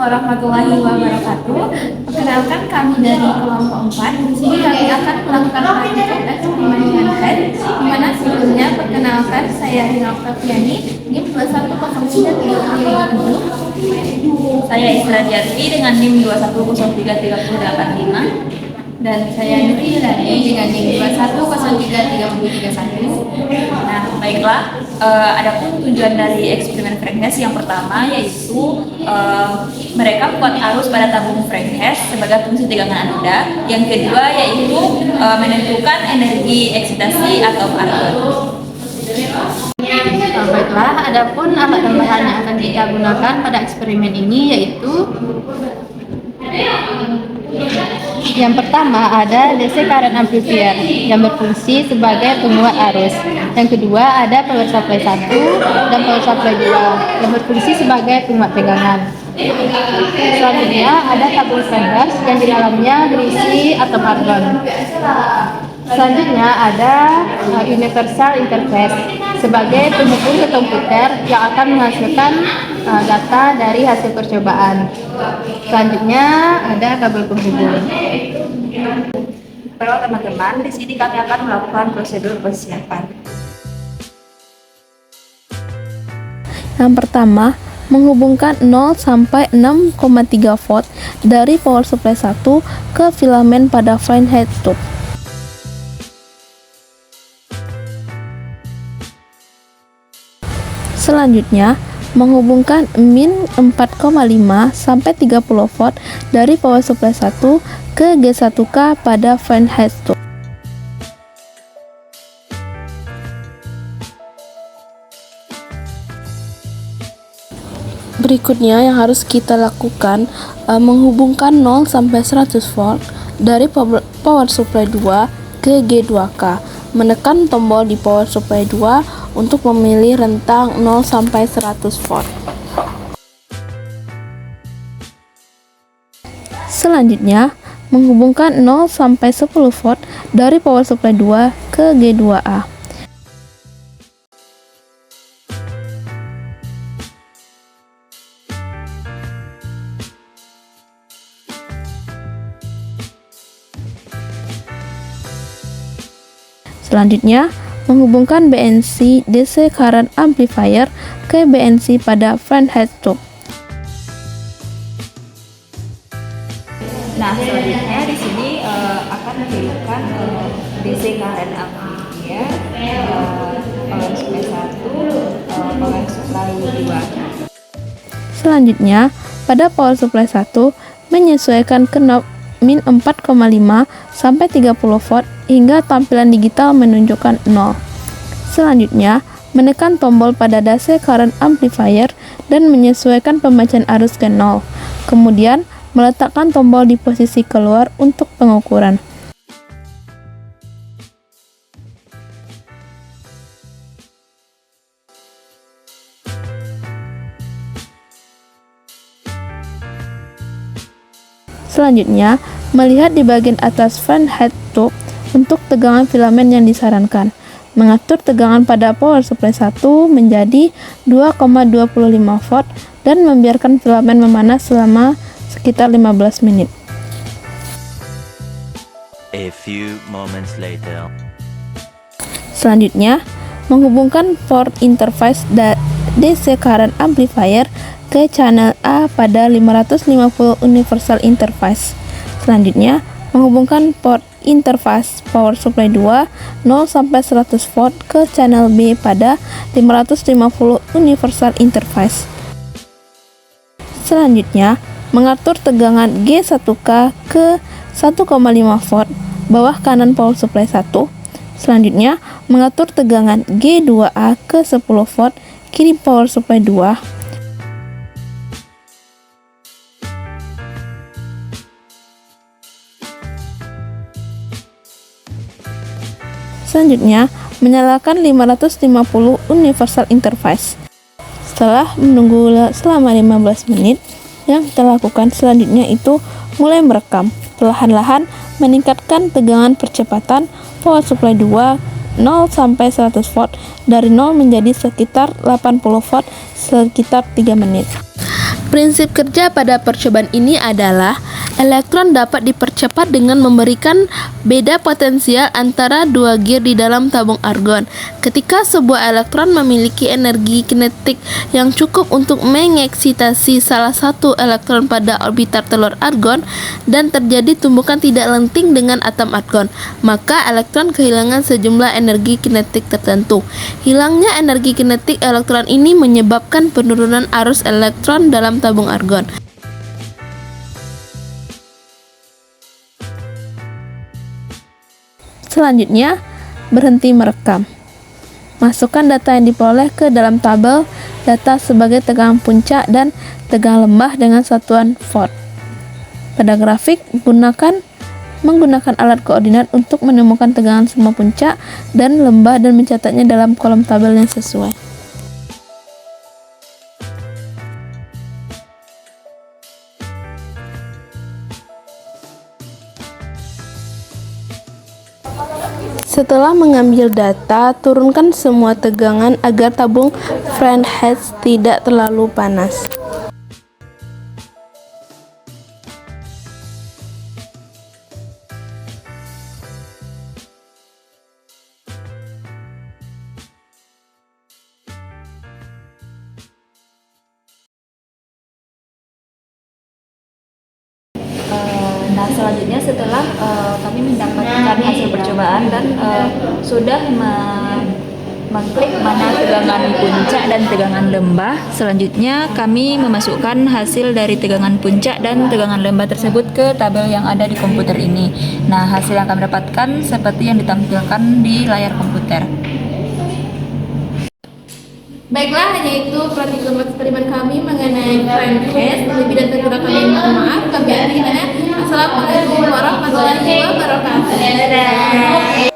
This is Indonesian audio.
warahmatullahi wabarakatuh. Perkenalkan kami dari kelompok 4. Di sini kami akan melakukan praktik eksperimen dengan head. Di mana sebelumnya perkenalkan saya Rina Oktaviani, NIM 210337. Saya Isra Jarti dengan NIM 21033085. Dan saya Nuri Hilani dengan NIM 21033031. Nah, baiklah. Adapun tujuan dari eksperimen Frank-Hess yang pertama yaitu mereka membuat arus pada tabung Frank-Hess sebagai fungsi tegangan anoda. Yang kedua yaitu menentukan energi eksitasi atau argon. Baiklah, adapun alat tambahan yang akan kita gunakan pada eksperimen ini yaitu yang pertama ada DC current amplifier yang berfungsi sebagai penguat arus. Yang kedua ada power supply 1 dan power supply 2 yang berfungsi sebagai penguat tegangan. Selanjutnya ada tabung Frank-Hess yang di dalamnya berisi atom argon. Selanjutnya ada universal interface sebagai penghubung ke komputer yang akan menghasilkan data dari hasil percobaan. Selanjutnya ada kabel penghubung. Para teman-teman, di sini kami akan melakukan prosedur persiapan. Yang pertama, menghubungkan 0 sampai 6,3 volt dari power supply 1 ke filamen pada Frank-Hess tube. Selanjutnya, menghubungkan min 4,5 sampai 30 volt dari power supply 1 ke G1K pada Frank-Hess tube. Berikutnya yang harus kita lakukan menghubungkan 0 sampai 100 volt dari power supply 2 ke G2K. Menekan tombol di power supply 2 untuk memilih rentang 0 sampai 100 volt. Selanjutnya, menghubungkan 0 sampai 10 volt dari power supply 2 ke G2A. Selanjutnya, menghubungkan BNC DC current amplifier ke BNC pada Frank-Hess tube. Nah, selanjutnya di sini akan menghubungkan DC current amplifier, power supply 1, power supply 2. Selanjutnya, pada power supply 1, menyesuaikan knob min 4,5 sampai 30 volt hingga tampilan digital menunjukkan 0. Selanjutnya, menekan tombol pada DC current amplifier dan menyesuaikan pembacaan arus ke 0. Kemudian, meletakkan tombol di posisi keluar untuk pengukuran. Selanjutnya, melihat di bagian atas Frank-Hess tube untuk tegangan filamen yang disarankan. Mengatur tegangan pada power supply 1 menjadi 2,25 volt dan membiarkan filamen memanas selama sekitar 15 menit. A few moments later. Selanjutnya, menghubungkan port interface DC current amplifier ke channel A pada 550 universal interface. Selanjutnya, menghubungkan port interface power supply 2 0 sampai 100 volt ke channel B pada 550 universal interface. Selanjutnya, mengatur tegangan G1K ke 1,5 volt bawah kanan power supply 1. Selanjutnya, mengatur tegangan G2A ke 10 volt kiri power supply 2. Selanjutnya, menyalakan 550 universal interface. Setelah menunggu selama 15 menit, yang kita lakukan selanjutnya itu mulai merekam. Perlahan-lahan meningkatkan tegangan percepatan power supply 2 0 sampai 100 volt dari 0 menjadi sekitar 80 volt sekitar 3 menit. Prinsip kerja pada percobaan ini adalah elektron dapat dipercepat dengan memberikan beda potensial antara dua gear di dalam tabung argon. Ketika sebuah elektron memiliki energi kinetik yang cukup untuk mengeksitasi salah satu elektron pada orbital telur argon dan terjadi tumbukan tidak lenting dengan atom argon, maka elektron kehilangan sejumlah energi kinetik tertentu. Hilangnya energi kinetik elektron ini menyebabkan penurunan arus elektron dalam tabung argon. Selanjutnya, berhenti merekam. Masukkan data yang diperoleh ke dalam tabel data sebagai tegangan puncak dan tegangan lembah dengan satuan volt. Pada grafik, menggunakan alat koordinat untuk menemukan tegangan semua puncak dan lembah dan mencatatnya dalam kolom tabel yang sesuai. Setelah mengambil data, turunkan semua tegangan agar tabung Fahrenheit tidak terlalu panas. Nah, selanjutnya setelah kami mendapatkan hasil percobaan dan sudah mengklik mana tegangan puncak dan tegangan lembah, selanjutnya kami memasukkan hasil dari tegangan puncak dan tegangan lembah tersebut ke tabel yang ada di komputer ini. Nah, hasil yang kami dapatkan seperti yang ditampilkan di layar komputer. Baiklah, hanya itu praktikum eksperimen kami mengenai Fahrenheit. Lebih dan kurang kami mohon maaf. Kami akhirnya. Assalamualaikum warahmatullahi wabarakatuh.